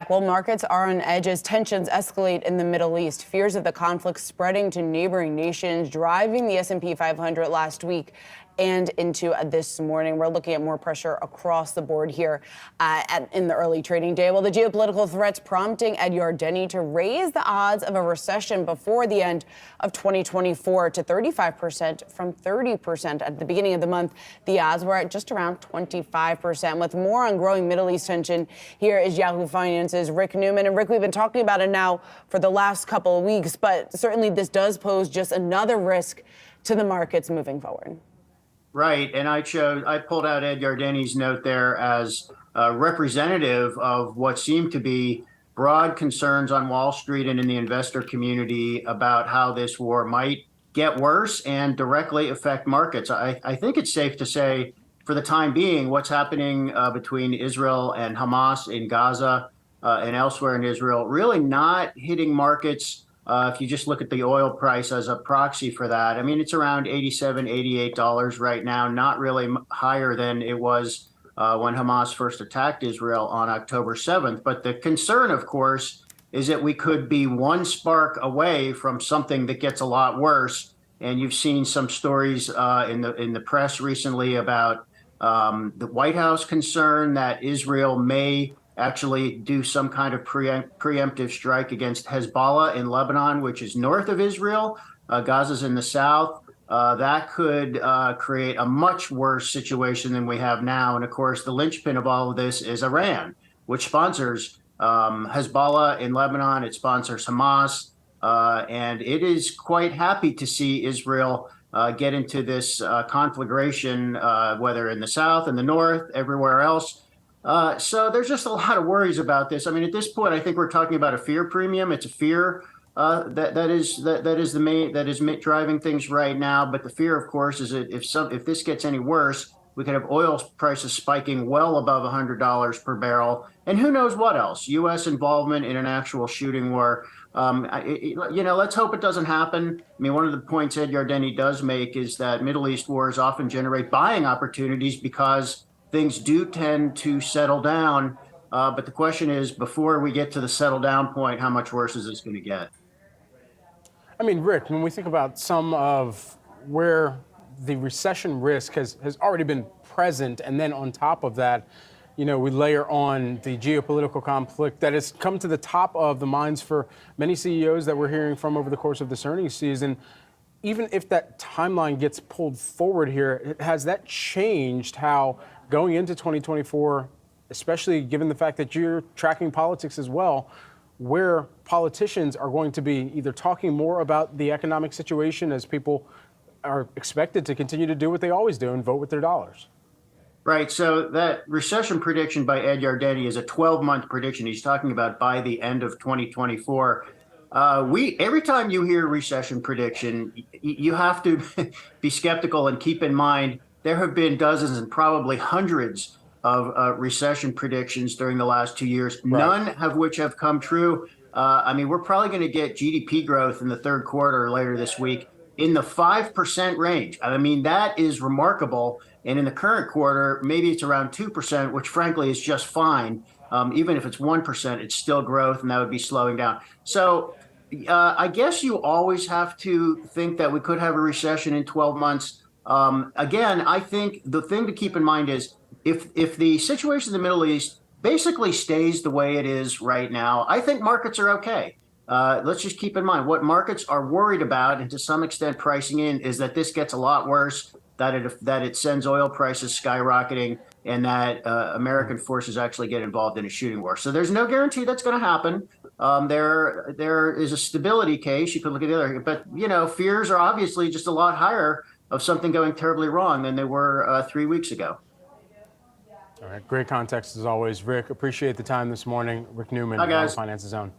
back. Well, markets are on edge as tensions escalate in the Middle East. Fears of the conflict spreading to neighboring nations, driving the S&P 500 last week and into this morning. We're looking at more pressure across the board here in the early trading day. Well, the geopolitical threats prompting Yardeni to raise the odds of a recession before the end of 2024 to 35% from 30%. At the beginning of the month, the odds were at just around 25%. With more on growing Middle East tension, here is Yahoo Finance's Rick Newman. And Rick, we've been talking about it now for the last couple of weeks, but certainly this does pose just another risk to the markets moving forward. Right, and I pulled out Ed Yardeni's note there as representative of what seemed to be broad concerns on Wall Street and in the investor community about how this war might get worse and directly affect markets. I think it's safe to say, for the time being, what's happening between Israel and Hamas in Gaza and elsewhere in Israel really not hitting markets. If you just look at the oil price as a proxy for that, I mean, it's around $87, $88 right now, not really higher than it was when Hamas first attacked Israel on October 7th. But the concern, of course, is that we could be one spark away from something that gets a lot worse. And you've seen some stories in the press recently about the White House concern that Israel may actually do some kind of preemptive strike against Hezbollah in Lebanon, which is north of Israel. Gaza's in the south. That could create a much worse situation than we have now. And of course, the linchpin of all of this is Iran, which sponsors Hezbollah in Lebanon. It sponsors Hamas. And it is quite happy to see Israel get into this conflagration, whether in the south, in the north, everywhere else. So there's just a lot of worries about this. I mean, at this point, I think we're talking about a fear premium. It's a fear that is driving things right now. But the fear, of course, is that if this gets any worse, we could have oil prices spiking well above $100 per barrel, and who knows what else? U.S. involvement in an actual shooting war. Let's hope it doesn't happen. I mean, one of the points Ed Yardeni does make is that Middle East wars often generate buying opportunities because things do tend to settle down. But the question is, before we get to the settle down point, how much worse is this going to get? I mean, Rick, when we think about some of where the recession risk has already been present, and then on top of that, we layer on the geopolitical conflict that has come to the top of the minds for many CEOs that we're hearing from over the course of this earnings season. Even if that timeline gets pulled forward here, has that changed how going into 2024, especially given the fact that you're tracking politics as well, where politicians are going to be either talking more about the economic situation as people are expected to continue to do what they always do and vote with their dollars? Right. So that recession prediction by Ed Yardeni is a 12-month prediction. He's talking about by the end of 2024. Every time you hear recession prediction, you have to be skeptical and keep in mind there have been dozens and probably hundreds of recession predictions during the last 2 years, right, none of which have come true. I mean, we're probably going to get GDP growth in the third quarter later this week in the 5% range. I mean, that is remarkable. And in the current quarter, maybe it's around 2%, which frankly is just fine. Even if it's 1%, it's still growth, and that would be slowing down. So I guess you always have to think that we could have a recession in 12 months. Again, I think the thing to keep in mind is if the situation in the Middle East basically stays the way it is right now, I think markets are okay. Let's just keep in mind what markets are worried about, and to some extent pricing in, is that this gets a lot worse, that it sends oil prices skyrocketing, and that American forces actually get involved in a shooting war. So there's no guarantee that's going to happen. There is a stability case. You could look at the other, but fears are obviously just a lot higher of something going terribly wrong than they were 3 weeks ago. All right, great context as always, Rick. Appreciate the time this morning. Rick Newman, Hi, guys. Finance Zone.